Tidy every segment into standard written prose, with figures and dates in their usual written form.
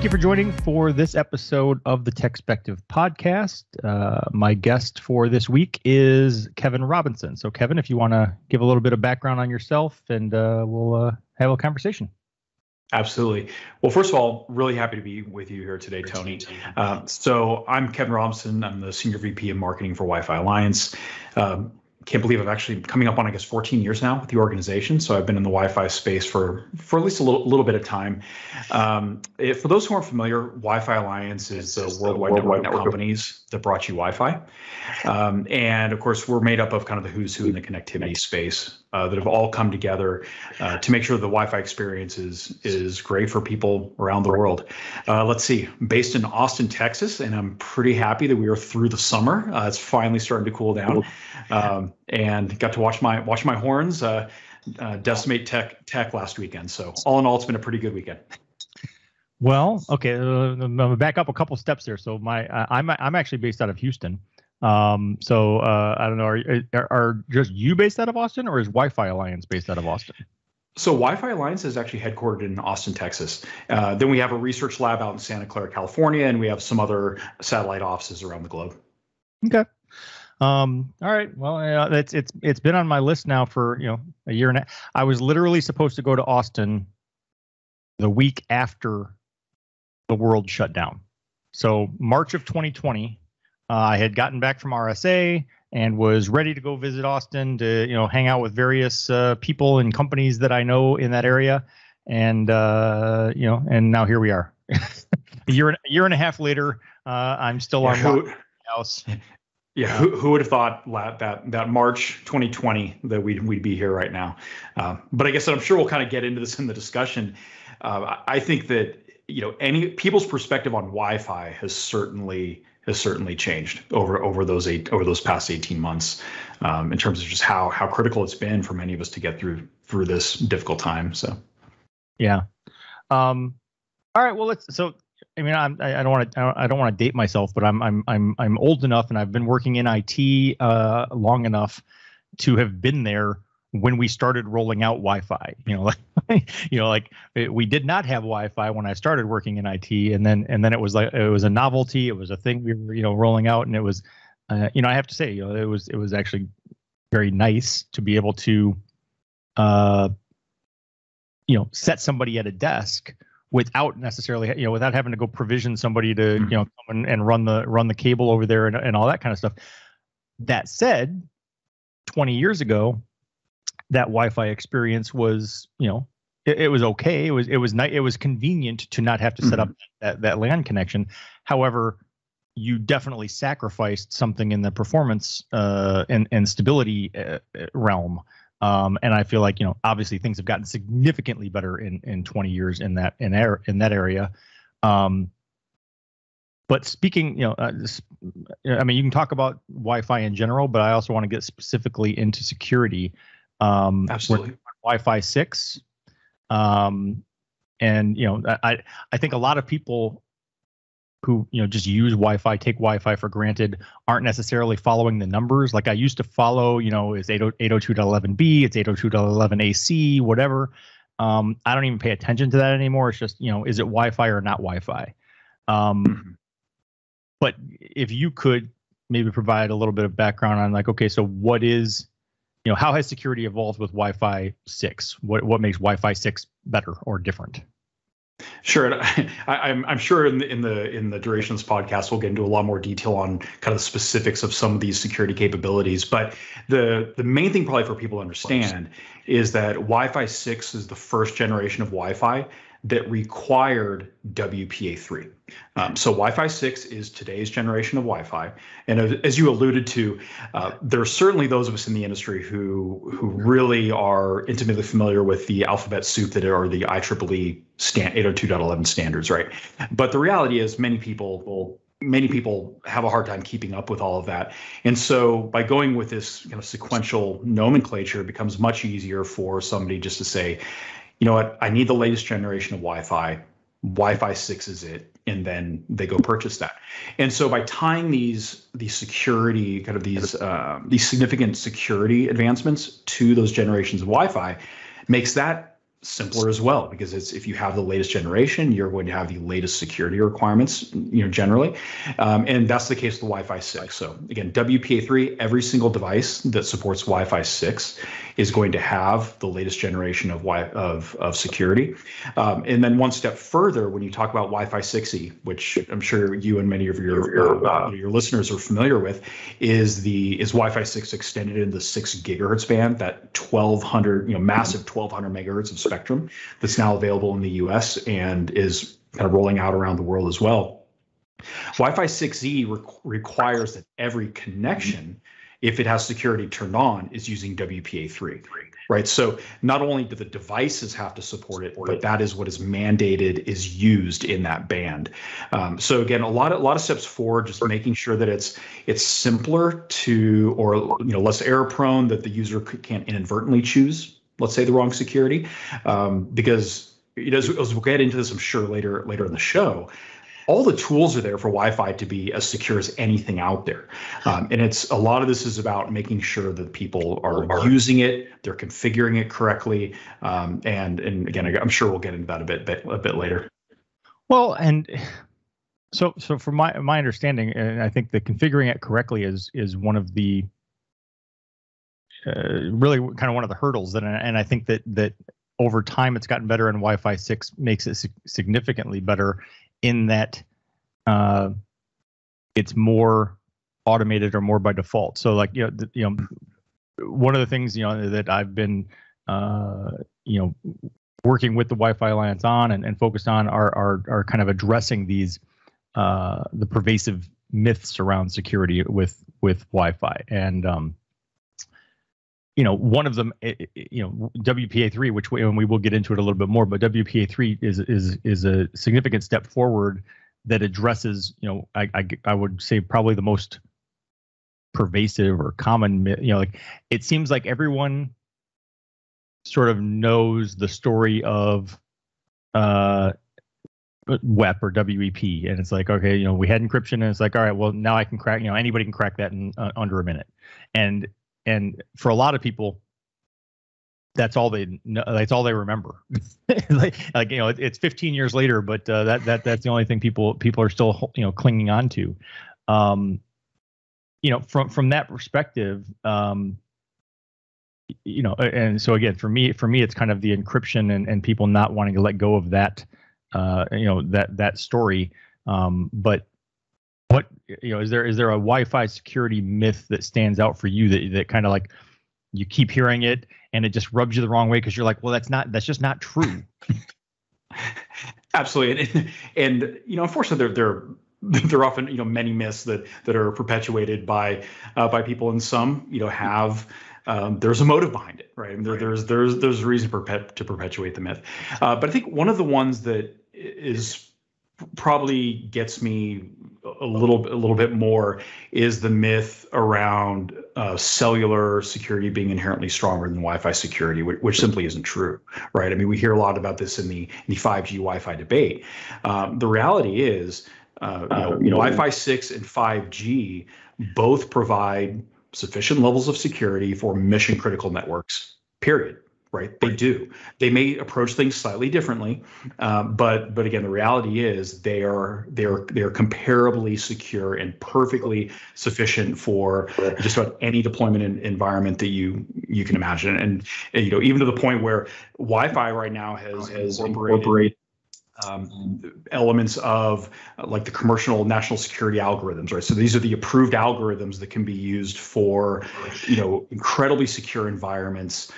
Thank you for joining for this episode of the TechSpective Podcast. My guest for this week is Kevin Robinson. So, Kevin, if you want to give a little bit of background on yourself, and we'll have a conversation. Absolutely. Well, first of all, really happy to be with you here today, Tony. So I'm Kevin Robinson. I'm the Senior VP of Marketing for Wi-Fi Alliance. Can't believe I've actually coming up on, I guess, 14 years now with the organization. So I've been in the Wi-Fi space for at least a little bit of time. For those who aren't familiar, Wi-Fi Alliance is the worldwide network of companies that brought you Wi-Fi. And of course, we're made up of kind of the who's who in the connectivity space that have all come together to make sure the Wi-Fi experience is great for people around the world. Let's see, based in Austin, Texas, and I'm pretty happy that we are through the summer. It's finally starting to cool down, and got to watch my horns decimate tech last weekend. So all in all, it's been a pretty good weekend. Well, okay, I'm gonna back up a couple steps there. So I'm actually based out of Houston. I don't know, are just you based out of Austin, or is Wi-Fi Alliance based out of Austin? So Wi-Fi Alliance is actually headquartered in Austin, Texas. Then we have a research lab out in Santa Clara, California, and we have some other satellite offices around the globe. Okay. All right. Well, it's been on my list now for a year and a half. I was literally supposed to go to Austin the week after the world shut down. So March of 2020. I had gotten back from RSA and was ready to go visit Austin to, hang out with various people and companies that I know in that area, and and now here we are, a year and a half later. I'm still on the house. Yeah, who would have thought that March 2020 that we'd be here right now? But I guess I'm sure we'll kind of get into this in the discussion. I think that any people's perspective on Wi-Fi has certainly changed over those past 18 months, in terms of just how critical it's been for many of us to get through this difficult time. So, yeah. All right. Well, I don't want to date myself, but I'm old enough, and I've been working in IT long enough to have been there when we started rolling out Wi-Fi. We did not have Wi-Fi when I started working in IT, and then it was a novelty. It was a thing we were rolling out, and it was I have to say it was actually very nice to be able to set somebody at a desk without necessarily without having to go provision somebody to come and run the cable over there and all that kind of stuff. That said, 20 years ago, that Wi-Fi experience was, it was okay. It was nice. It was convenient to not have to set up that LAN connection. However, you definitely sacrificed something in the performance and stability realm. And I feel like obviously things have gotten significantly better in 20 years in that area. But speaking, you can talk about Wi-Fi in general, but I also want to get specifically into security. Absolutely. Wi-Fi 6. I think a lot of people who just use Wi-Fi, take Wi-Fi for granted, aren't necessarily following the numbers. Like I used to follow, it's 802.11b, it's 802.11ac, whatever. I don't even pay attention to that anymore. It's just, is it Wi-Fi or not Wi-Fi? But if you could maybe provide a little bit of background on okay, so what is, how has security evolved with Wi-Fi 6? What makes Wi-Fi 6 better or different? Sure. I'm sure in the duration of this podcast, we'll get into a lot more detail on kind of the specifics of some of these security capabilities. But the main thing probably for people to understand is that Wi-Fi 6 is the first generation of Wi-Fi that required WPA3. So Wi-Fi 6 is today's generation of Wi-Fi. And as you alluded to, there are certainly those of us in the industry who really are intimately familiar with the alphabet soup that are the IEEE 802.11 standards, right? But the reality is many people have a hard time keeping up with all of that. And so by going with this kind of sequential nomenclature, it becomes much easier for somebody just to say, you know what, I need the latest generation of Wi-Fi. Wi-Fi 6 is it, and then they go purchase that. And so by tying these security, kind of these significant security advancements to those generations of Wi-Fi, makes that simpler as well, because it's, if you have the latest generation, you're going to have the latest security requirements, generally, and that's the case with the Wi-Fi 6. So again, WPA3, every single device that supports Wi-Fi 6 is going to have the latest generation of security. And then one step further, when you talk about Wi-Fi 6E, which I'm sure you and many of your listeners are familiar with, is Wi-Fi 6 extended in the 6 gigahertz band, that 1200, massive 1200 megahertz of spectrum that's now available in the US and is kind of rolling out around the world as well. Wi-Fi 6E requires that every connection, if it has security turned on, is using WPA3, right? So not only do the devices have to support it, but that is what is mandated, is used in that band. So again, a lot of steps forward, just making sure that it's simpler to, or less error prone, that the user can't inadvertently choose, let's say, the wrong security, because as we'll get into this, I'm sure later in the show, all the tools are there for Wi-Fi to be as secure as anything out there. And a lot of this is about making sure that people are using it, they're configuring it correctly. And again, I'm sure we'll get into that a bit later. Well, and so from my understanding, and I think that configuring it correctly is one of the really kind of one of the hurdles, and I think that over time it's gotten better, and Wi-Fi 6 makes it significantly better in that it's more automated or more by default. So like one of the things that I've been working with the Wi-Fi Alliance on and focused on are kind of addressing these the pervasive myths around security with Wi-Fi. And one of them, WPA3, which we will get into it a little bit more, but WPA3 is a significant step forward that addresses, I would say probably the most pervasive or common, like it seems like everyone sort of knows the story of WEP or WEP, and it's like, okay, we had encryption, and it's like, all right, well, now I can crack, anybody can crack that in under a minute, and for a lot of people, that's all they know, that's all they remember. It's 15 years later, but that's the only thing people are still clinging on to. From that perspective, and so again, for me, it's kind of the encryption and people not wanting to let go of that, that story. But what is there a Wi-Fi security myth that stands out for you that kind of like you keep hearing it and it just rubs you the wrong way because you're like, well, that's just not true? Absolutely, and unfortunately, there are often perpetuated myths that are perpetuated by people, and some have there's a motive behind it, right? And there's a reason to perpetuate the myth. But I think one of the ones that is probably gets me a little bit more is the myth around cellular security being inherently stronger than Wi-Fi security, which simply isn't true, right? I mean, we hear a lot about this in the 5G Wi-Fi debate. The reality is, Wi-Fi 6 and 5G both provide sufficient levels of security for mission critical networks, period. Right, they do. They may approach things slightly differently, but again, the reality is they are comparably secure and perfectly sufficient for just about any deployment environment that you can imagine. And even to the point where Wi-Fi right now has incorporated elements of like the commercial national security algorithms, right? So these are the approved algorithms that can be used for, incredibly secure environments,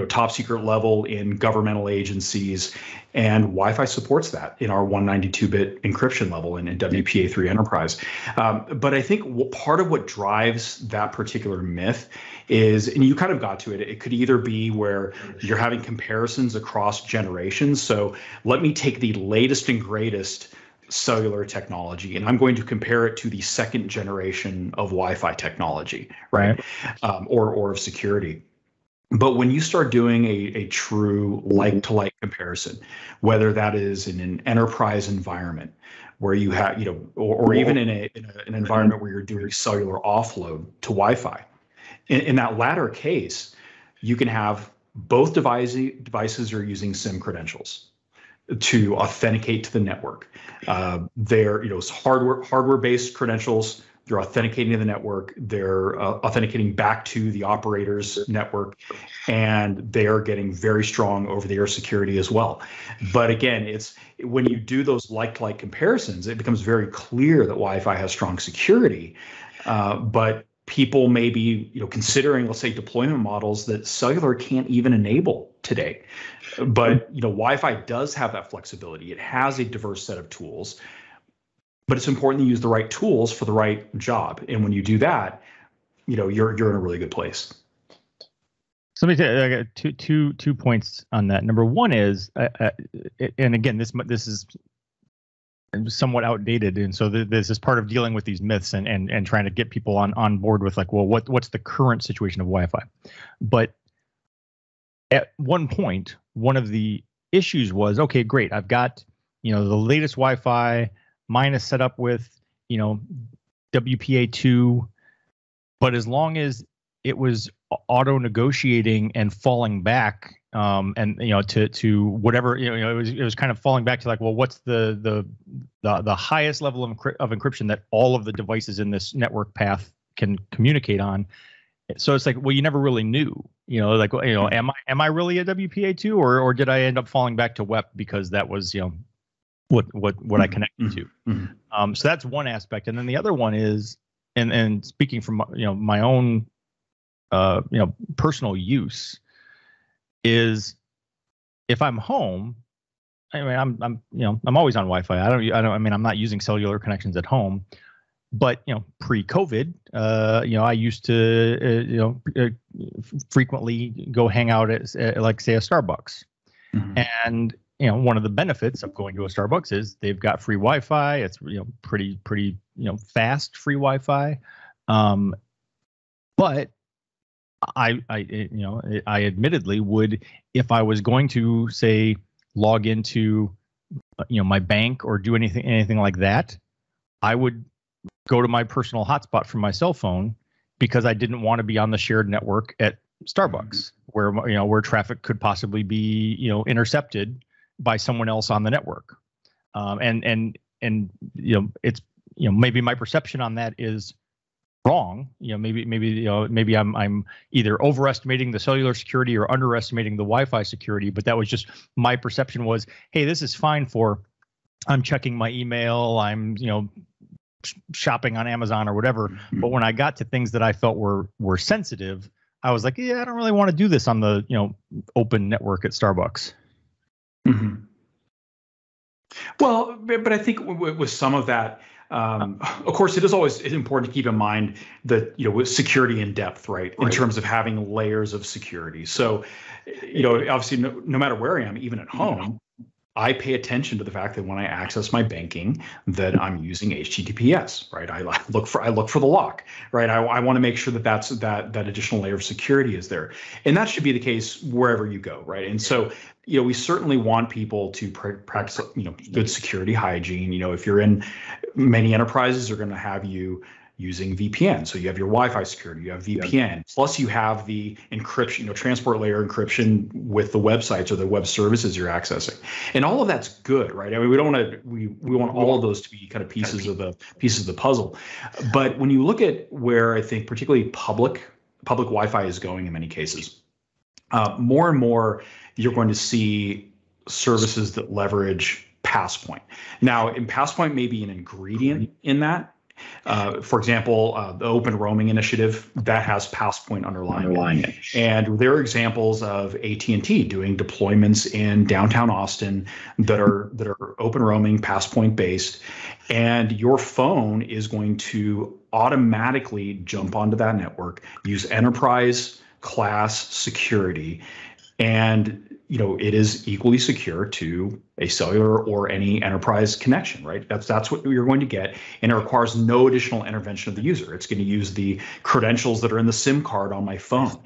top secret level in governmental agencies, and Wi-Fi supports that in our 192-bit encryption level and in WPA3 Enterprise. But I think part of what drives that particular myth is, and you kind of got to it, it could either be where you're having comparisons across generations. So let me take the latest and greatest cellular technology, and I'm going to compare it to the second generation of Wi-Fi technology, right? Or of security. But when you start doing a true like-to-like comparison, whether that is in an enterprise environment where you have, or even in an environment where you're doing cellular offload to Wi-Fi, in that latter case, you can have both devices are using SIM credentials to authenticate to the network. They're hardware-based credentials. They're authenticating to the network. They're authenticating back to the operator's network, and they are getting very strong over-the-air security as well. But again, it's when you do those like-to-like comparisons, it becomes very clear that Wi-Fi has strong security. But people may be considering, let's say, deployment models that cellular can't even enable today. But Wi-Fi does have that flexibility. It has a diverse set of tools. But it's important to use the right tools for the right job. And when you do that, you're in a really good place. So let me tell you, I got two points on that. Number one is, and again, this is somewhat outdated, and so this is part of dealing with these myths and trying to get people on board with like, well, what's the current situation of Wi-Fi? But at one point, one of the issues was, okay, great, I've got the latest Wi-Fi. Mine is set up with, WPA2, but as long as it was auto negotiating and falling back, and to whatever, it was kind of falling back to like, well, what's the highest level of encryption that all of the devices in this network path can communicate on. So it's like, well, you never really knew, am I really a WPA2 or did I end up falling back to WEP because that was, what I connected to. Mm-hmm. So that's one aspect. And then the other one is, and speaking from, my own, personal use, is if I'm home, I mean, I'm always on Wi-Fi. I'm not using cellular connections at home, but, pre-COVID, I used to, frequently go hang out at like, say, a Starbucks. Mm-hmm. And, one of the benefits of going to a Starbucks is they've got free Wi-Fi. It's pretty fast free Wi-Fi. But I admittedly would, if I was going to say log into my bank or do anything like that, I would go to my personal hotspot from my cell phone because I didn't want to be on the shared network at Starbucks where traffic could possibly be intercepted by someone else on the network. And it's maybe my perception on that is wrong. Maybe I'm either overestimating the cellular security or underestimating the Wi-Fi security, but that was just my perception was, hey, this is fine for I'm checking my email, I'm shopping on Amazon or whatever. Mm-hmm. But when I got to things that I felt were sensitive, I was like, yeah, I don't really want to do this on the open network at Starbucks. Mm-hmm. Well, but I think with some of that, of course, it is always important to keep in mind that with security in depth, right? In terms of having layers of security. So, obviously, no matter where I am, even at home, I pay attention to the fact that when I access my banking, that I'm using HTTPS, right? I look for the lock, right? I want to make sure that that additional layer of security is there, and that should be the case wherever you go, right? And so, we certainly want people to practice, good security hygiene. If you're in many enterprises, are going to have you using VPN. So you have your Wi-Fi security, you have VPN, plus you have the encryption, transport layer encryption with the websites or the web services you're accessing. And all of that's good, right? I mean, we don't want to, we want all of those to be kind of pieces of the puzzle. But when you look at where I think particularly public Wi-Fi is going in many cases, more and more you're going to see services that leverage Passpoint. Now, Passpoint may be an ingredient in that. For example, the Open Roaming Initiative that has Passpoint underlying it. And there are examples of AT&T doing deployments in downtown Austin that are Open Roaming, Passpoint based, and your phone is going to automatically jump onto that network, use enterprise class security, and it is equally secure to a cellular or any enterprise connection, right? That's what you're going to get, and it requires no additional intervention of the user. It's going to use the credentials that are in the SIM card on my phone.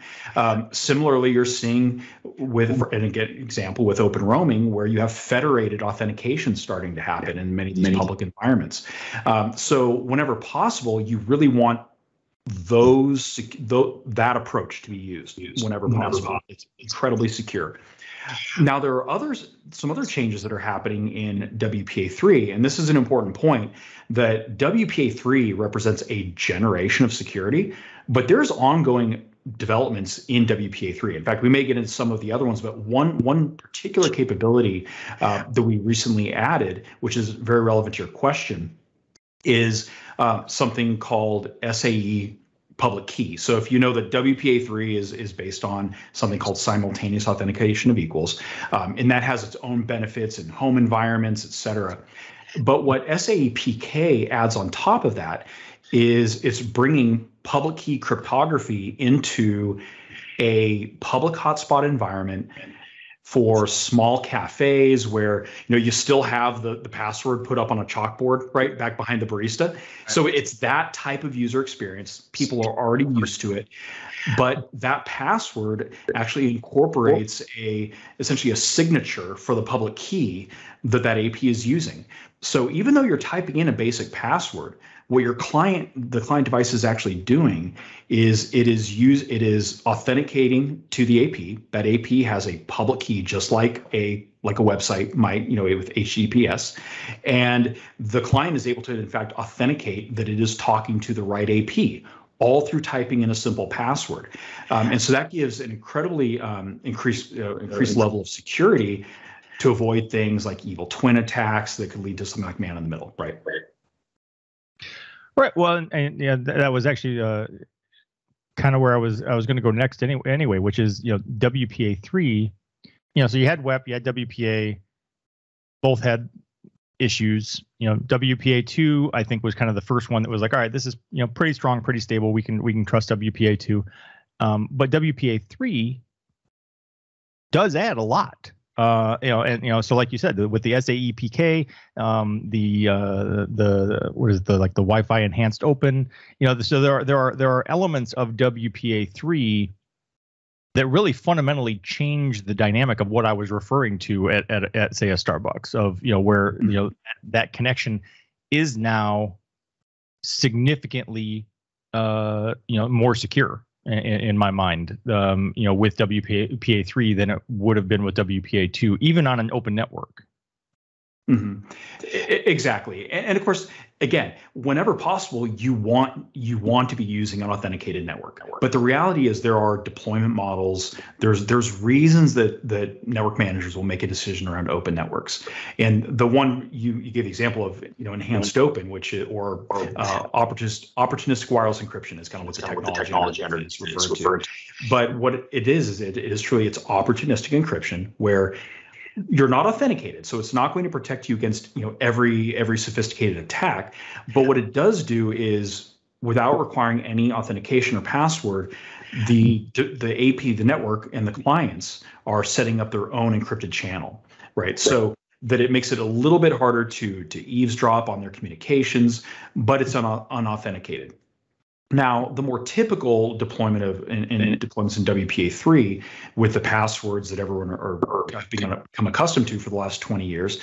Similarly, you're seeing with Open Roaming, where you have federated authentication starting to happen in many of these public environments. So whenever possible, you really want that approach to be used whenever possible. It's incredibly secure. Now, there are some other changes that are happening in WPA3, and this is an important point, that WPA3 represents a generation of security, but there's ongoing developments in WPA3. In fact, we may get into some of the other ones, but one particular capability that we recently added, which is very relevant to your question, is something called SAE public key. So if you know that WPA3 is based on something called simultaneous authentication of equals, and that has its own benefits in home environments, et cetera. But what SAE-PK adds on top of that is it's bringing public key cryptography into a public hotspot environment for small cafes where you still have the password put up on a chalkboard right back behind the barista. So it's that type of user experience. People are already used to it, but that password actually incorporates essentially a signature for the public key that AP is using. So even though you're typing in a basic password, what the client device is actually doing is it is authenticating to the AP. That AP has a public key, just like a website might, with HTTPS, and the client is able to in fact authenticate that it is talking to the right AP, all through typing in a simple password. And so that gives an incredibly increased level of security to avoid things like evil twin attacks that could lead to something like man in the middle, right? Right. Well, and yeah, that was actually kind of where I was going to go next anyway, which is WPA3. So you had WEP, you had WPA, both had issues. WPA2 I think was kind of the first one that was like, all right, this is pretty strong, pretty stable. We can trust WPA2, but WPA3 does add a lot. So like you said, with the SAE-PK, what is the Wi-Fi enhanced open, so there are elements of WPA3 that really fundamentally change the dynamic of what I was referring to at say a Starbucks, of where that connection is now significantly more secure in my mind, with WPA3 than it would have been with WPA2, even on an open network. Mm-hmm. Exactly, and of course, again, whenever possible, you want to be using an authenticated network. But the reality is, there are deployment models. There's reasons that network managers will make a decision around open networks. And the one you gave the example of, enhanced open, or opportunistic wireless encryption is kind of what the technology under is referred to. But what it is it is truly it's opportunistic encryption where you're not authenticated, so it's not going to protect you against every sophisticated attack. But what it does do is, without requiring any authentication or password, the AP, the network, and the clients are setting up their own encrypted channel, right? So that it makes it a little bit harder to eavesdrop on their communications, but it's unauthenticated. Now, the more typical deployment deployments in WPA3 with the passwords that everyone are become accustomed to for the last 20 years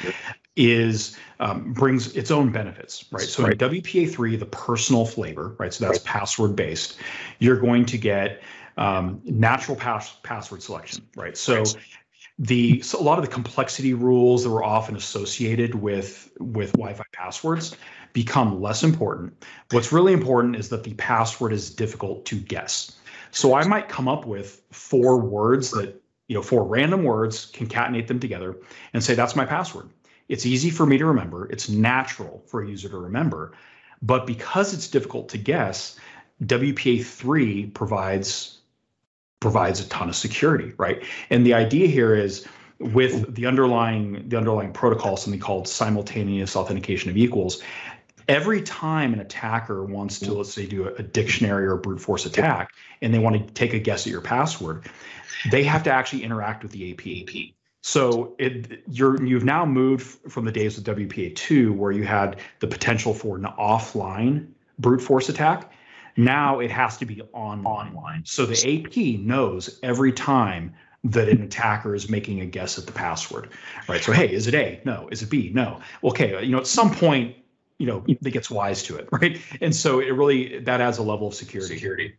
brings its own benefits, right? So in WPA3, the personal flavor, right? So that's password based. You're going to get natural password selection, right? So a lot of the complexity rules that were often associated with Wi-Fi passwords become less important. What's really important is that the password is difficult to guess. So I might come up with 4 words that, 4 random words, concatenate them together and say, that's my password. It's easy for me to remember. It's natural for a user to remember. But because it's difficult to guess, WPA3 provides a ton of security, right? And the idea here is, with the underlying protocol, something called simultaneous authentication of equals, every time an attacker wants to, let's say, do a dictionary or brute force attack, and they want to take a guess at your password, they have to actually interact with the AP. So you've now moved from the days of WPA2, where you had the potential for an offline brute force attack. Now it has to be online. So the AP knows every time that an attacker is making a guess at the password, right? So, hey, is it A? No. Is it B? No. Okay, at some point, that gets wise to it, right? And so that adds a level of security.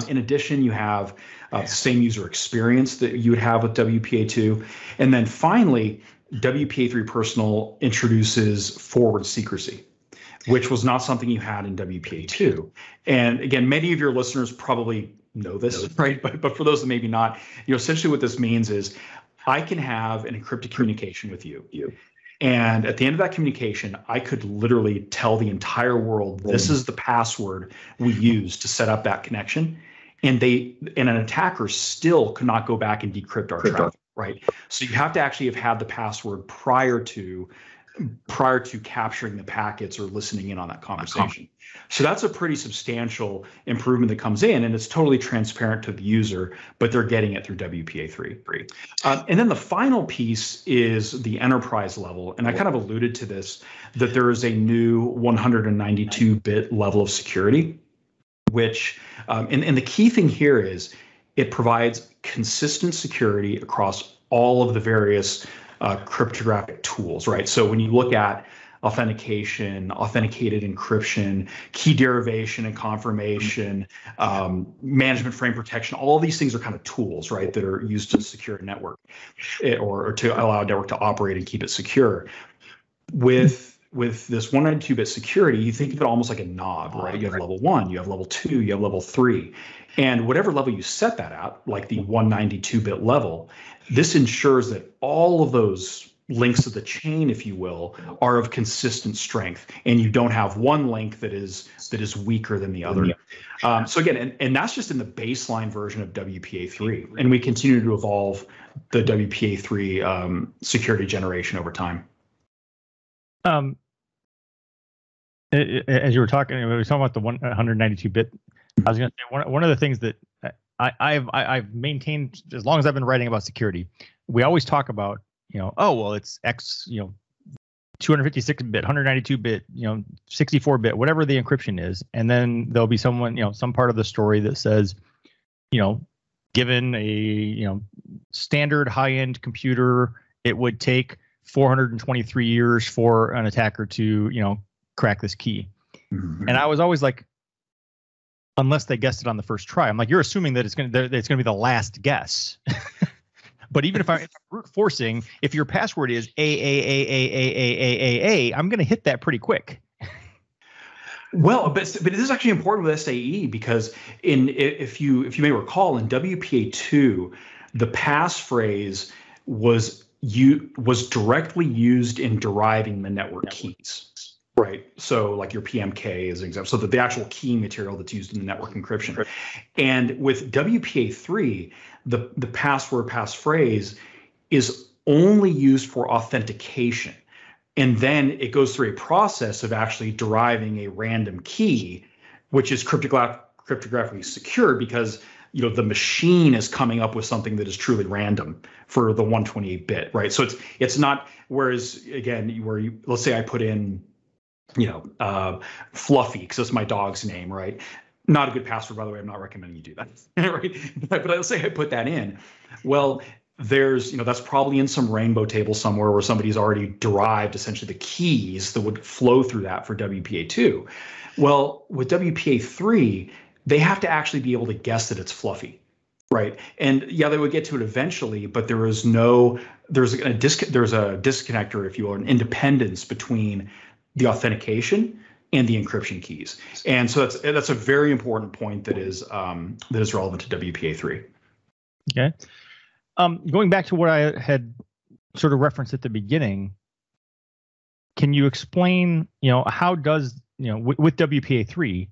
In addition, you have the same user experience that you would have with WPA2. And then finally, WPA3 Personal introduces forward secrecy, which was not something you had in WPA2. And again, many of your listeners probably know this, right? But for those that maybe not, essentially what this means is I can have an encrypted communication with you. And at the end of that communication, I could literally tell the entire world, this is the password we use to set up that connection. And an attacker still could not go back and decrypt our traffic, right? So you have to actually have had the password prior to capturing the packets or listening in on that conversation. So that's a pretty substantial improvement that comes in, and it's totally transparent to the user, but they're getting it through WPA3. And then the final piece is the enterprise level, and I kind of alluded to this, that there is a new 192-bit level of security, which, and the key thing here is it provides consistent security across all of the various cryptographic tools, right? So when you look at authentication, authenticated encryption, key derivation and confirmation, management frame protection, all of these things are kind of tools, right, that are used to secure a network or to allow a network to operate and keep it secure. With this 192-bit security, you think of it almost like a knob, right? You have level 1, you have level 2, you have level 3. And whatever level you set that at, like the 192-bit level, this ensures that all of those links of the chain, if you will, are of consistent strength, and you don't have one link that is weaker than the other. So again, and that's just in the baseline version of WPA3, and we continue to evolve the WPA3 security generation over time. As you were talking, we were talking about the 192-bit. I was going to say one of the things that I've maintained as long as I've been writing about security. We always talk about, it's X, 256-bit, 192-bit, 64-bit, whatever the encryption is, and then there'll be someone, some part of the story that says, given a standard high-end computer, it would take 423 years for an attacker to crack this key. Mm-hmm. And I was always like, unless they guessed it on the first try. I'm like, you're assuming that it's going to be the last guess. But even if I'm brute forcing, if your password is A, I'm going to hit that pretty quick. Well, but it is actually important with SAE because if you may recall, in WPA2, the passphrase was directly used in deriving the network keys. Right. So like your PMK is an example. So that the actual key material that's used in the network encryption. And with WPA3, the passphrase is only used for authentication. And then it goes through a process of actually deriving a random key, which is cryptographically secure because the machine is coming up with something that is truly random for the 128-bit, right? So it's not, whereas again, let's say I put in Fluffy, because that's my dog's name, right? Not a good password, by the way. I'm not recommending you do that, right? But let's say I put that in. Well, there's, that's probably in some rainbow table somewhere where somebody's already derived essentially the keys that would flow through that for WPA2. Well, with WPA3, they have to actually be able to guess that it's Fluffy, right? And yeah, they would get to it eventually, but there's a disconnector, if you will, an independence between the authentication and the encryption keys. And so that's a very important point that is relevant to WPA3. Okay. Going back to what I had sort of referenced at the beginning, can you explain, how does, with WPA3,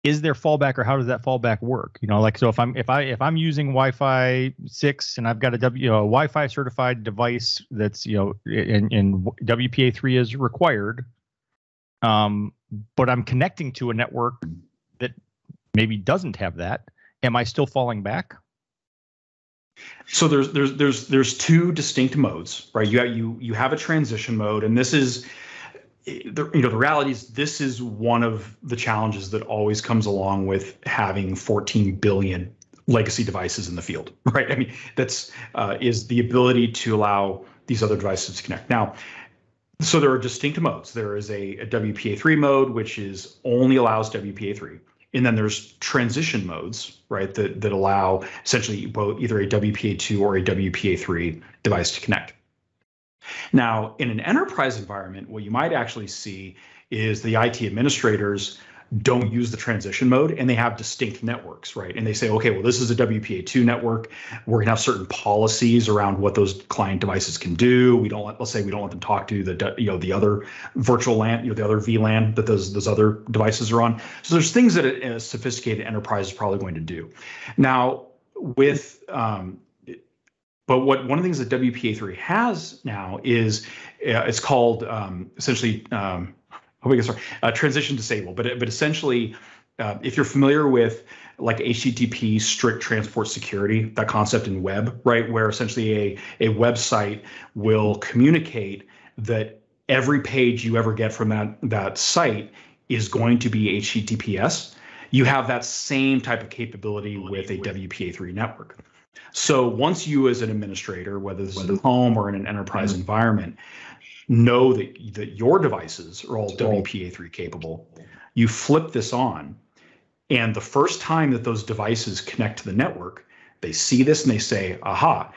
is there fallback, or how does that fallback work? So if I'm using Wi-Fi 6 and I've got a Wi-Fi certified device that's, in WPA3 is required, but I'm connecting to a network that maybe doesn't have that, am I still falling back? So there's two distinct modes, right? You have a transition mode, and this is the reality is this is one of the challenges that always comes along with having 14 billion legacy devices in the field, right? I mean, that's is the ability to allow these other devices to connect. Now, So there are distinct modes. There is a WPA3 mode, which is only allows WPA3. And then there's transition modes, right, that allow essentially both either a WPA2 or a WPA3 device to connect. Now, in an enterprise environment, what you might actually see is the IT administrators don't use the transition mode and they have distinct networks, right? And they say, okay, well, this is a WPA2 network. We're gonna have certain policies around what those client devices can do. Let's say we don't let them talk to the other virtual LAN, the other VLAN that those other devices are on. So there's things that a sophisticated enterprise is probably going to do. Now, but one of the things that WPA3 has now is it's called essentially transition disable. But essentially, if you're familiar with like HTTP strict transport security, that concept in web, right, where essentially a website will communicate that every page you ever get from that site is going to be HTTPS. You have that same type of capability with a WPA3 network. So once you as an administrator, whether this is at home or in an enterprise environment, know that your devices are all WPA3 capable, you flip this on, and the first time that those devices connect to the network, they see this and they say, aha,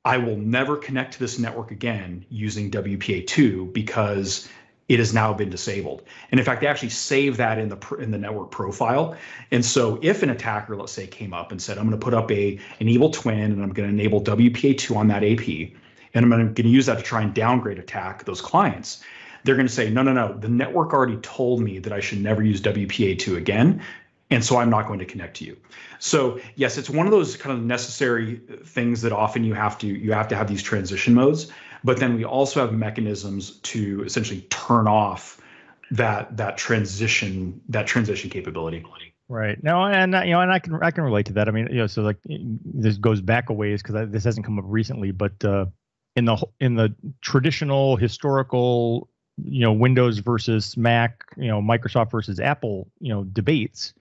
I will never connect to this network again using WPA2 because it has now been disabled. And in fact, they actually save that in the network profile. And so if an attacker, let's say, came up and said, I'm going to put up an evil twin and I'm going to enable WPA2 on that AP, and I'm going to use that to try and downgrade attack those clients, they're going to say, no, the network already told me that I should never use WPA2 again, and so I'm not going to connect to you. So yes, it's one of those kind of necessary things that often you have to have these transition modes, but then we also have mechanisms to essentially turn off that transition capability. Right. No, and and I can relate to that. I mean, so like this goes back a ways because this hasn't come up recently, but in the traditional historical, Windows versus Mac, Microsoft versus Apple, debates,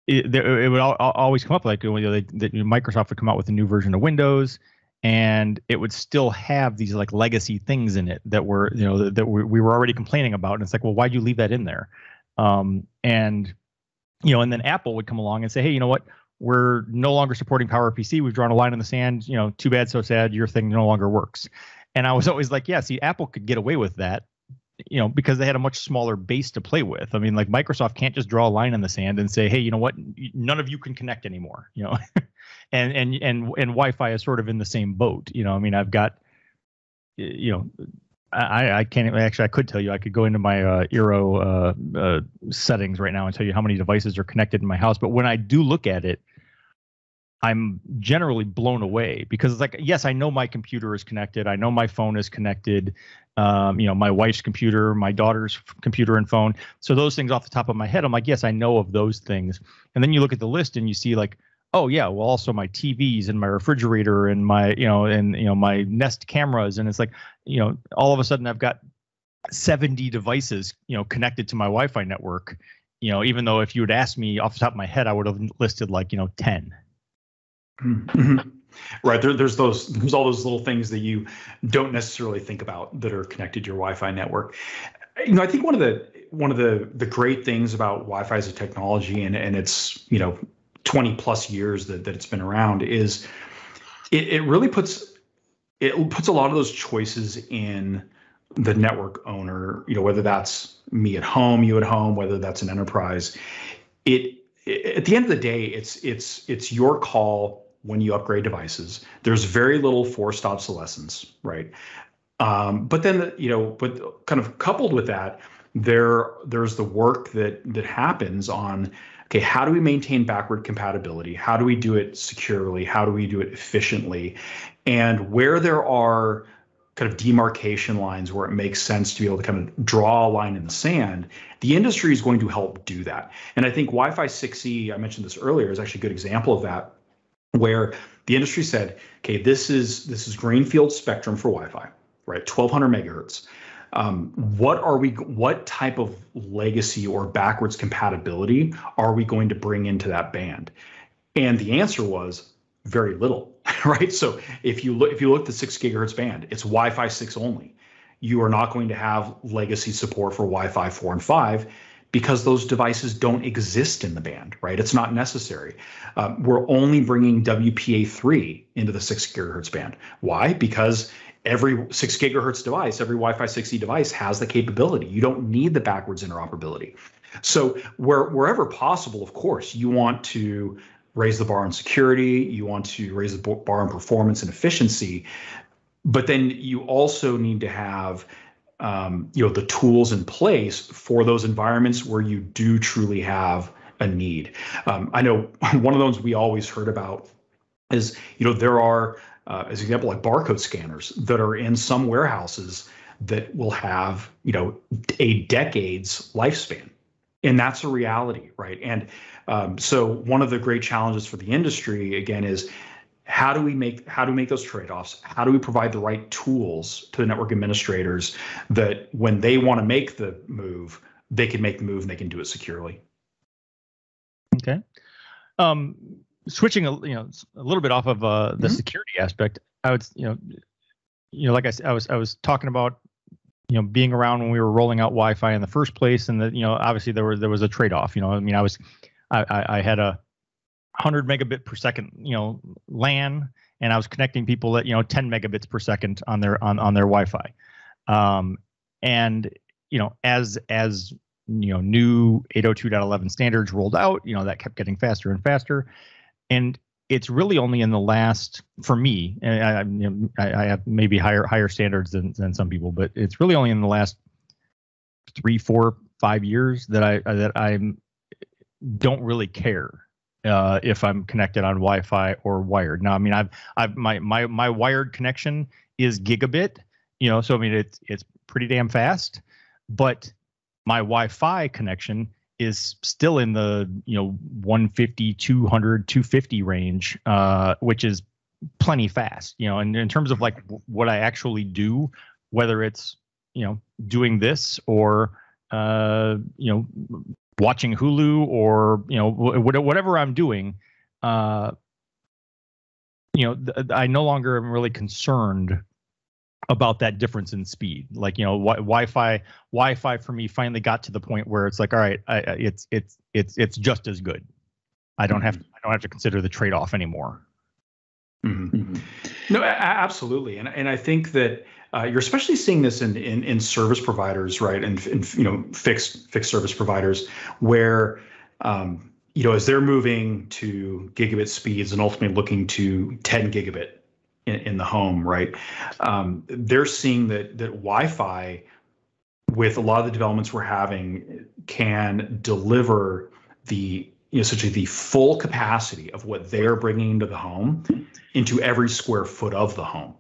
it would always come up like that Microsoft would come out with a new version of Windows, and it would still have these like legacy things in it that were that we were already complaining about, and it's like, well, why'd you leave that in there? And then Apple would come along and say, hey, you know what? We're no longer supporting PowerPC. We've drawn a line in the sand. Too bad, so sad. Your thing no longer works. And I was always like, yeah, see, Apple could get away with that, because they had a much smaller base to play with. I mean, like Microsoft can't just draw a line in the sand and say, hey, you know what? None of you can connect anymore. and Wi-Fi is sort of in the same boat. I mean, I've got, I can't actually. I could tell you. I could go into my Eero settings right now and tell you how many devices are connected in my house. But when I do look at it, I'm generally blown away because it's like, yes, I know my computer is connected. I know my phone is connected. My wife's computer, my daughter's computer and phone. So those things off the top of my head, I'm like, yes, I know of those things. And then you look at the list and you see like, oh yeah, well also my TVs and my refrigerator and my, my Nest cameras. And it's like, all of a sudden I've got 70 devices, connected to my Wi-Fi network, even though if you had asked me off the top of my head, I would have listed like, 10. Mm-hmm. Right. There's all those little things that you don't necessarily think about that are connected to your Wi-Fi network. I think one of the great things about Wi-Fi as a technology and it's, 20 plus years that it's been around is it really puts a lot of those choices in the network owner, whether that's me at home, you at home, whether that's an enterprise. At the end of the day, it's your call when you upgrade devices. There's very little forced obsolescence, right? But then, but kind of coupled with that, there's the work that happens on, okay, how do we maintain backward compatibility? How do we do it securely? How do we do it efficiently? And where there are kind of demarcation lines where it makes sense to be able to kind of draw a line in the sand, the industry is going to help do that. And I think Wi-Fi 6E, I mentioned this earlier, is actually a good example of that, where the industry said, okay, this is greenfield spectrum for Wi-Fi, right? 1200 megahertz. What type of legacy or backwards compatibility are we going to bring into that band? And the answer was very little. right? So if you look at the 6 gigahertz band, it's Wi-Fi 6 only. You are not going to have legacy support for Wi-Fi 4 and 5 because those devices don't exist in the band, right? It's not necessary. We're only bringing WPA3 into the 6 gigahertz band. Why? Because every 6 gigahertz device, every Wi-Fi 6E device has the capability. You don't need the backwards interoperability. So wherever possible, of course, you want to raise the bar on security, you want to raise the bar on performance and efficiency, but then you also need to have the tools in place for those environments where you do truly have a need. I know one of those we always heard about is, there are, as an example, like barcode scanners that are in some warehouses that will have, a decade's lifespan. And that's a reality, right? And so one of the great challenges for the industry, again, is how do we make those trade-offs? How do we provide the right tools to the network administrators that when they want to make the move, they can make the move and they can do it securely? Okay. Switching a little bit off of the security aspect, I would like I said, I was talking about being around when we were rolling out Wi-Fi in the first place, and that obviously there was a trade-off. I had a 100 megabit per second LAN, and I was connecting people at 10 megabits per second on their Wi-Fi, and as new 802.11 standards rolled out, that kept getting faster and faster. And it's really only in the last, for me, and I have maybe higher standards than some people, but it's really only in the last 3, 4, 5 years that I don't really care if I'm connected on Wi-Fi or wired. Now, my wired connection is gigabit, so it's pretty damn fast, but my Wi-Fi connection is still in the 150, 200, 250 range, which is plenty fast. And in terms of like what I actually do, whether it's doing this or watching Hulu or whatever I'm doing, I no longer am really concerned about that difference in speed. Like, Wi-Fi for me finally got to the point where it's like, all right, it's just as good. I don't have to consider the trade-off anymore. Mm-hmm. No, absolutely, and I think that you're especially seeing this in service providers, right? And fixed service providers, where as they're moving to gigabit speeds and ultimately looking to 10 gigabit in the home, right? They're seeing that Wi-Fi, with a lot of the developments we're having, can deliver essentially the full capacity of what they're bringing into the home into every square foot of the home,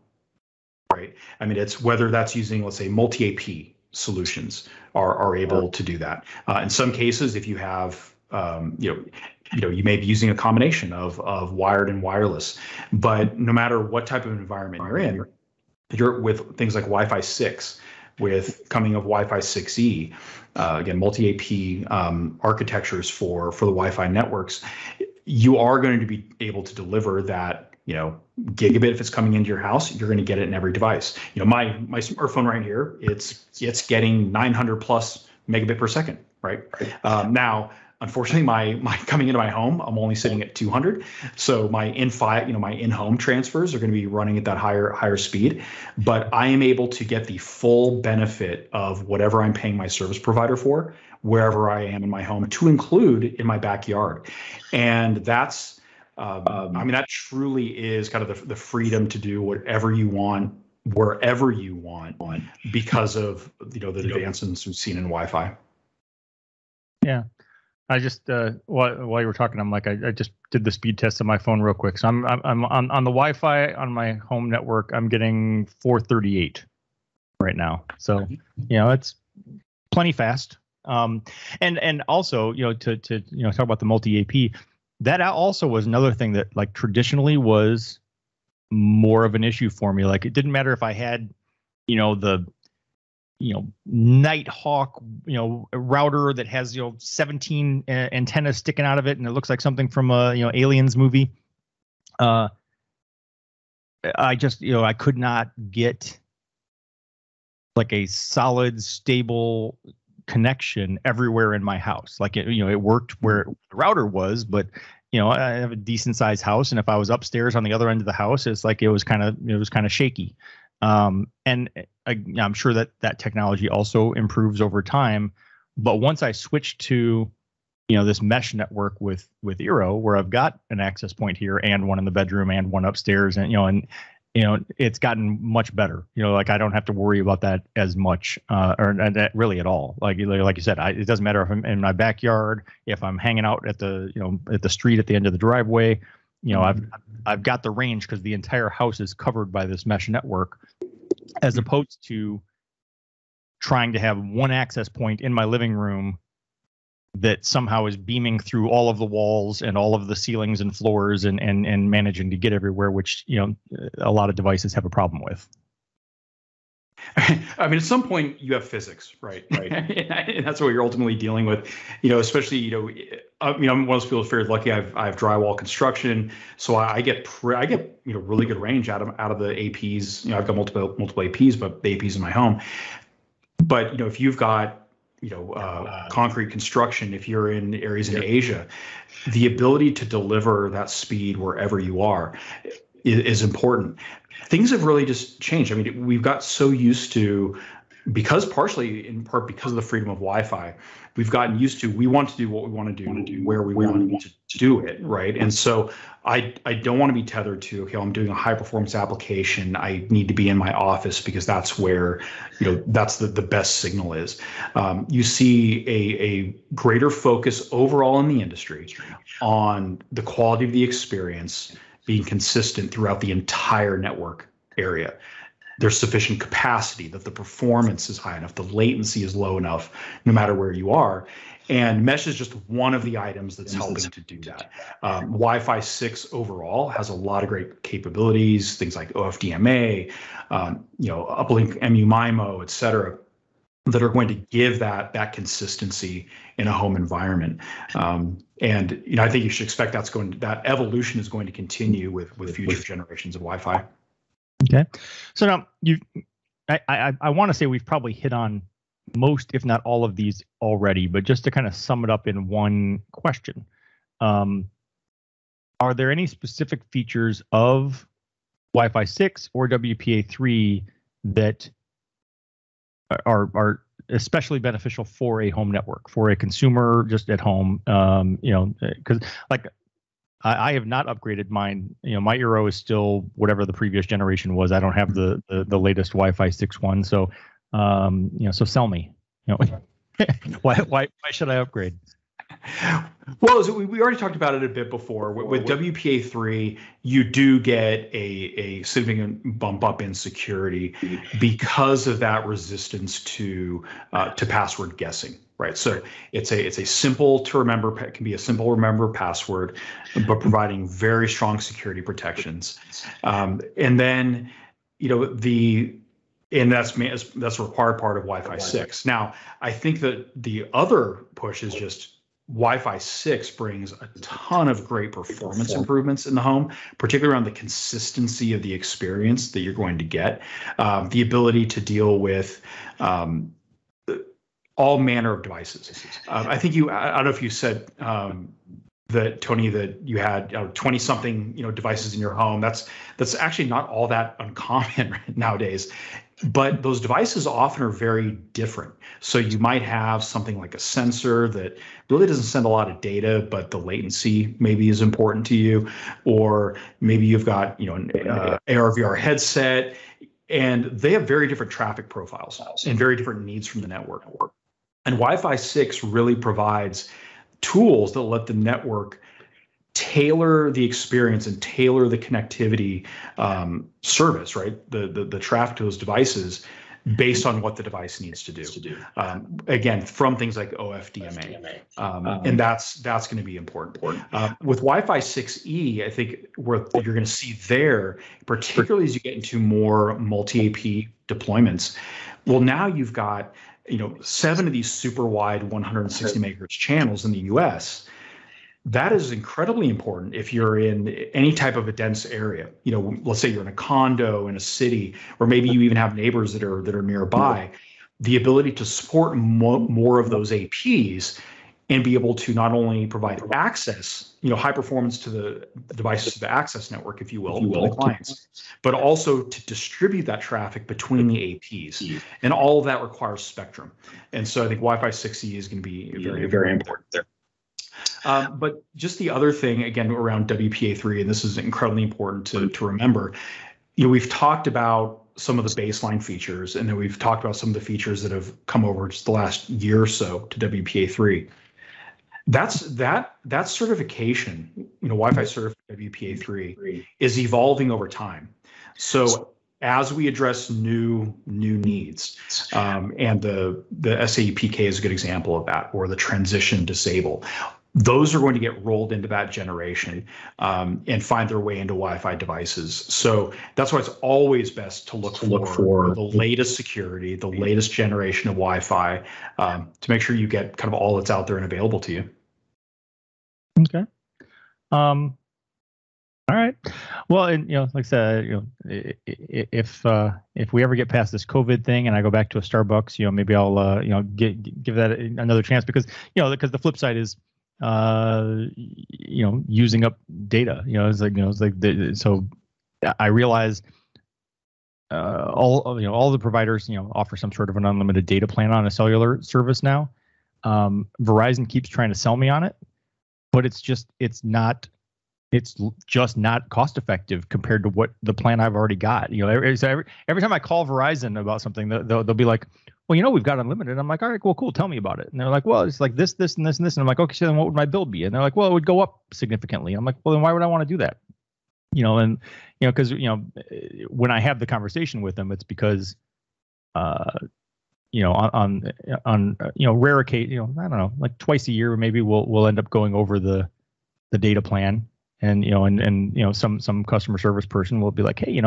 right? It's whether that's using, let's say, multi-AP solutions are able to do that. In some cases, if you have you may be using a combination of wired and wireless, but no matter what type of environment you're in, you're with things like Wi-Fi 6, with coming of Wi-Fi 6E, again, multi-AP architectures for the Wi-Fi networks, you are going to be able to deliver that, gigabit. If it's coming into your house, you're going to get it in every device. My smartphone right here, it's getting 900 plus megabit per second, right? Now, unfortunately, my coming into my home, I'm only sitting at 200. So my in-home transfers are going to be running at that higher speed. But I am able to get the full benefit of whatever I'm paying my service provider for, wherever I am in my home, to include in my backyard. And that's, that truly is kind of the freedom to do whatever you want, wherever you want, because of the advancements we've seen in Wi-Fi. Yeah. I just while you were talking, I'm like, I just did the speed test on my phone real quick. So I'm on the Wi-Fi on my home network. I'm getting 438 right now. So it's plenty fast. And also to talk about the multi-AP, that also was another thing that like traditionally was more of an issue for me. Like, it didn't matter if I had the Nighthawk, router that has 17 antennas sticking out of it, and it looks like something from a Aliens movie. I just, I could not get like a solid, stable connection everywhere in my house. Like it worked where the router was, but I have a decent sized house, and if I was upstairs on the other end of the house, it's like it was kind of shaky. And I'm sure that technology also improves over time. But once I switched to this mesh network with Eero, where I've got an access point here and one in the bedroom and one upstairs, and it's gotten much better. Like I don't have to worry about that as much, or really at all. Like you said, it doesn't matter if I'm in my backyard, if I'm hanging out at the street at the end of the driveway. I've got the range because the entire house is covered by this mesh network, as opposed to trying to have one access point in my living room that somehow is beaming through all of the walls and all of the ceilings and floors and managing to get everywhere, which, a lot of devices have a problem with. I mean, at some point you have physics, right? And that's what you're ultimately dealing with, especially, I'm one of those people who's very lucky. I have drywall construction, so I get really good range out of the APs. I've got multiple APs, but the APs in my home. But, if you've got concrete construction, if you're in areas in Asia, the ability to deliver that speed wherever you are is important. Things have really just changed. I mean, we've got so used to, partially in part because of the freedom of Wi-Fi, we've gotten used to, we want to do what we want to do where we want to do it, right? And so I don't want to be tethered to, okay, I'm doing a high performance application, I need to be in my office because that's where, that's the best signal is. You see a greater focus overall in the industry on the quality of the experience being consistent throughout the entire network area. There's sufficient capacity, that the performance is high enough, the latency is low enough, no matter where you are. And mesh is just one of the items that's helping to do that. Wi-Fi 6 overall has a lot of great capabilities, things like OFDMA, uplink MU-MIMO, et cetera, that are going to give that consistency in a home environment. And I think you should expect that evolution is going to continue with future generations of Wi-Fi. Okay, so now I want to say we've probably hit on most, if not all, of these already, but just to kind of sum it up in one question, are there any specific features of Wi-Fi 6 or WPA3 that are especially beneficial for a home network, for a consumer just at home? Because like I have not upgraded mine. My Eero is still whatever the previous generation was. I don't have the latest Wi-Fi 6 one. So, so sell me. Why should I upgrade? Well, so we already talked about it a bit before. With WPA3, you do get a significant bump up in security because of that resistance to password guessing. Right, so it's a simple to remember. It can be a simple remember password, but providing very strong security protections. And then, that's a required part of Wi-Fi 6. Now, I think that the other push is just Wi-Fi 6 brings a ton of great performance improvements in the home, particularly around the consistency of the experience that you're going to get, the ability to deal with all manner of devices. I think I don't know if you said that, Tony, that you had 20 something devices in your home. That's actually not all that uncommon nowadays. But those devices often are very different. So you might have something like a sensor that really doesn't send a lot of data, but the latency maybe is important to you. Or maybe you've got an AR/VR headset, and they have very different traffic profiles and very different needs from the network. And Wi-Fi 6 really provides tools that let the network tailor the experience and tailor the connectivity service, right? The traffic to those devices based on what the device needs to do. Again, from things like OFDMA, and that's going to be important. With Wi-Fi 6E, I think what you're going to see there, particularly as you get into more multi-AP deployments, well, now you've got 7 of these super wide 160 megahertz channels in the US. That is incredibly important if you're in any type of a dense area. Let's say you're in a condo in a city, or maybe you even have neighbors that are nearby. The ability to support more of those APs and be able to not only provide access, high performance to the devices, to the access network, if you will, to the clients, but also to distribute that traffic between the APs. And all of that requires spectrum. And so I think Wi-Fi 6E is going to be very, very important there. But just the other thing, again, around WPA3, and this is incredibly important to remember, we've talked about some of the baseline features, and then we've talked about some of the features that have come over just the last year or so to WPA3. That certification, Wi-Fi certified WPA3, is evolving over time. So as we address new needs, and the SAE-PK is a good example of that, or the transition disable, those are going to get rolled into that generation and find their way into Wi-Fi devices. So that's why it's always best to look for the latest security, the latest generation of Wi-Fi, to make sure you get kind of all that's out there and available to you. Okay. All right. Well, and like I said, if we ever get past this COVID thing and I go back to a Starbucks, maybe I'll give that another chance, because the flip side is using up data. So I realize all the providers offer some sort of an unlimited data plan on a cellular service now. Verizon keeps trying to sell me on it, but it's just not cost effective compared to what the plan I've already got. Every time I call Verizon about something, they'll be like, well, we've got unlimited. I'm like, all right, well, cool. Tell me about it. And they're like, well, it's like this, this, and this, and this. And I'm like, okay, so then what would my bill be? And they're like, well, it would go up significantly. I'm like, well, then why would I want to do that? Because when I have the conversation with them, it's because, on rare occasion, I don't know, like twice a year, maybe we'll end up going over the data plan, and some customer service person will be like, hey,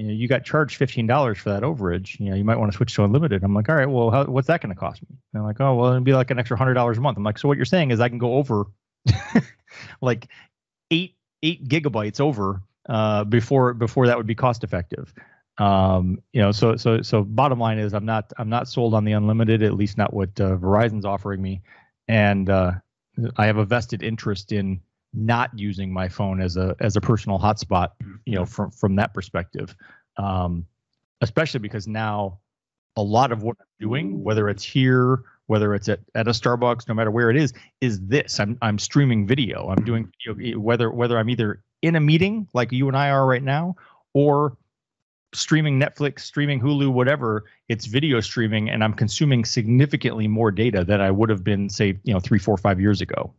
you got charged $15 for that overage. You might want to switch to unlimited. I'm like, all right, well, what's that going to cost me? And they're like, oh, well, it'd be like an extra $100 a month. I'm like, so what you're saying is I can go over like 8 gigabytes over before that would be cost effective. So bottom line is I'm not sold on the unlimited, at least not what Verizon's offering me, and I have a vested interest in not using my phone as a personal hotspot, from that perspective, especially because now a lot of what I'm doing, whether it's here, whether it's at a Starbucks, no matter where it is this. I'm streaming video. I'm doing video, whether I'm either in a meeting like you and I are right now, or streaming Netflix, streaming Hulu, whatever. It's video streaming, and I'm consuming significantly more data than I would have been, say, 3, 4, 5 years ago.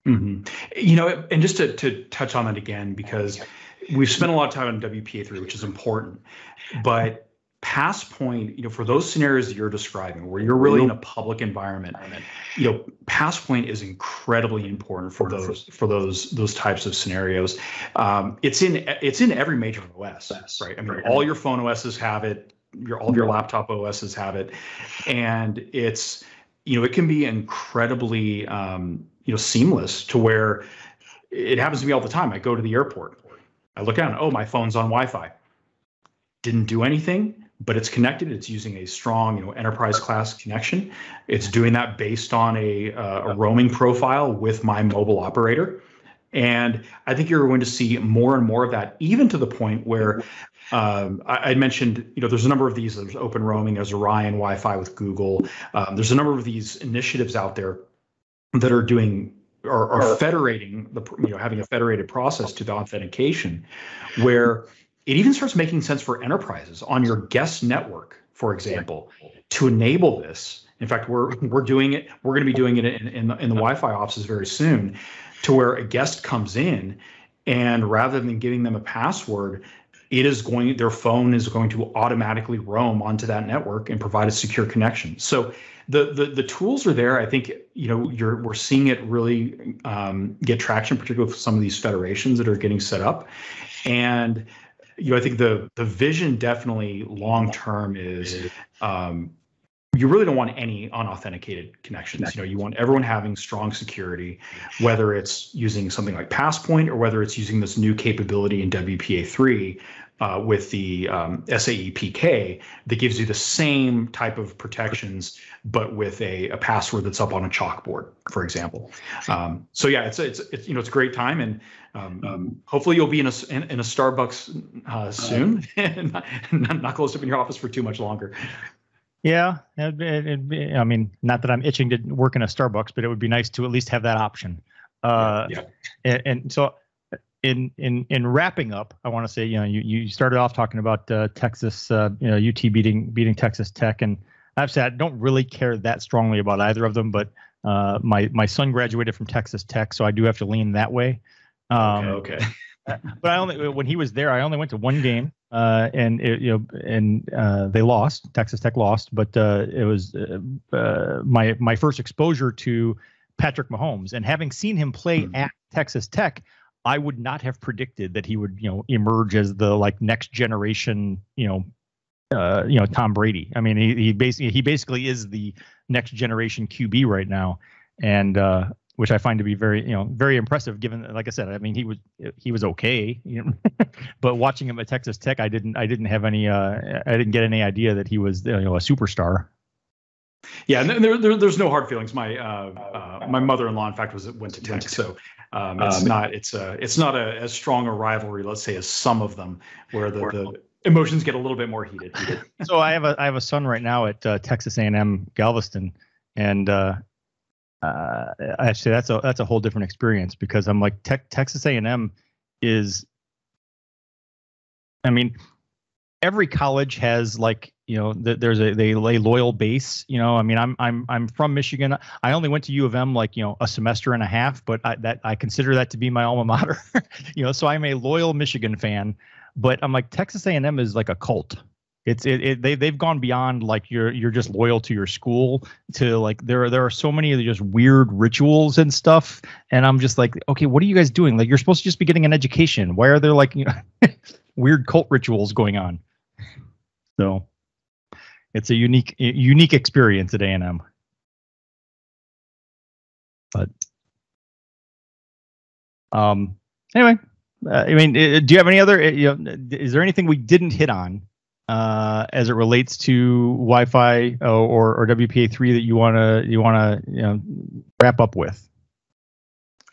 Mm-hmm. And just to touch on that again, because we've spent a lot of time on WPA3, which is important, but pass point, for those scenarios that you're describing, where you're really in a public environment, pass point is incredibly important for those types of scenarios. It's in every major OS, right? I mean, all your phone OSs have it. All of your laptop OSs have it, and it's it can be incredibly seamless, to where it happens to me all the time. I go to the airport, I look down, oh, my phone's on Wi-Fi. Didn't do anything, but it's connected. It's using a strong, enterprise class connection. It's doing that based on a roaming profile with my mobile operator. And I think you're going to see more and more of that, even to the point where I mentioned, there's a number of these. There's open roaming, there's Orion Wi-Fi with Google. There's a number of these initiatives out there that are doing are federating having a federated process to the authentication, where it even starts making sense for enterprises on your guest network, for example, to enable this. In fact, we're doing it. We're going to be doing it in the Wi-Fi offices very soon, to where a guest comes in, and rather than giving them a password, their phone is going to automatically roam onto that network and provide a secure connection. So the tools are there. I think we're seeing it really get traction, particularly with some of these federations that are getting set up. And I think the vision definitely long term is you really don't want any unauthenticated connections. You know, you want everyone having strong security, whether it's using something like Passpoint or whether it's using this new capability in WPA3 with the SAE PK that gives you the same type of protections, but with a password that's up on a chalkboard, for example. So yeah, it's you know, it's a great time, and hopefully you'll be in a Starbucks soon, and not closed up in your office for too much longer. Yeah, I mean, not that I'm itching to work in a Starbucks, but it would be nice to at least have that option. And so, in wrapping up, I want to say, you know, you started off talking about Texas, you know, UT beating Texas Tech, and I've said I don't really care that strongly about either of them, but my son graduated from Texas Tech, so I do have to lean that way. Okay. But when he was there, I only went to one game. And they lost. Texas Tech lost, but it was my first exposure to Patrick Mahomes. And having seen him play at Texas Tech, I would not have predicted that he would, you know, emerge as the like next generation, Tom Brady. I mean, he basically is the next generation QB right now, and which I find to be very impressive. Given, like I said, I mean, he was okay, you know, but watching him at Texas Tech, I didn't get any idea that he was, you know, a superstar. Yeah, and there's no hard feelings. My mother-in-law, in fact, went to Tech, so it's not as strong a rivalry, let's say, as some of them, where the emotions get a little bit more heated. So I have a son right now at Texas A&M Galveston, and actually that's a whole different experience, because I'm like Texas A&M is, I mean, every college has, like, you know, there's a loyal base, you know. I mean, I'm from Michigan. I only went to U of M like, you know, a semester and a half, but I consider that to be my alma mater, you know. So I'm a loyal Michigan fan, but I'm like, Texas A&M is like a cult. They've gone beyond like you're just loyal to your school to like there are so many of just weird rituals and stuff, and I'm just like, okay, what are you guys doing? Like, you're supposed to just be getting an education. Why are there, like, you know, weird cult rituals going on? So it's a unique experience at A&M. But anyway, I mean, do you have any other? You know, is there anything we didn't hit on as it relates to Wi-Fi or WPA3 that you wanna you know, wrap up with?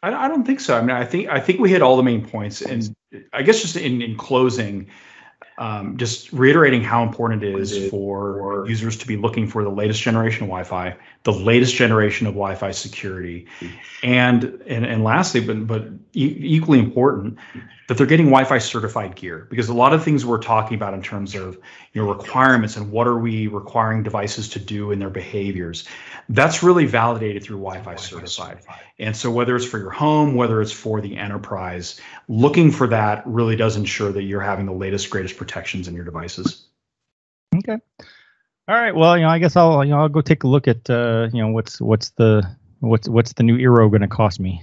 I don't think so. I mean, I think we hit all the main points, and I guess just in closing, just reiterating how important it is for users to be looking for the latest generation of Wi-Fi, the latest generation of Wi-Fi security, and lastly, but equally important, that they're getting Wi-Fi certified gear, because a lot of things we're talking about in terms of, you know, requirements and what are we requiring devices to do in their behaviors, that's really validated through Wi-Fi certified. And so whether it's for your home, whether it's for the enterprise, looking for that really does ensure that you're having the latest, greatest protections in your devices. Okay. All right. Well, you know, I guess I'll go take a look at you know, what's the new Eero going to cost me,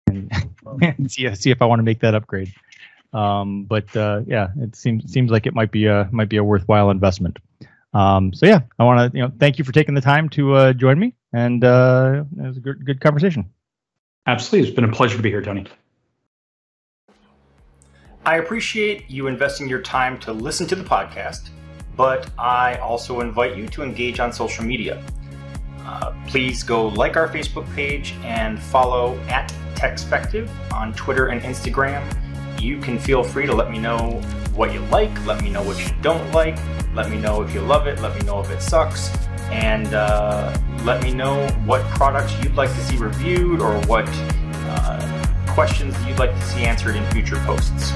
and see if I want to make that upgrade. But yeah, it seems like it might be a worthwhile investment. So yeah, I want to, you know, thank you for taking the time to join me, and it was a good conversation. Absolutely, it's been a pleasure to be here, Tony. I appreciate you investing your time to listen to the podcast, but I also invite you to engage on social media. Please go like our Facebook page and follow at TechSpective on Twitter and Instagram. You can feel free to let me know what you like, let me know what you don't like, let me know if you love it, let me know if it sucks, and let me know what products you'd like to see reviewed or what questions you'd like to see answered in future posts.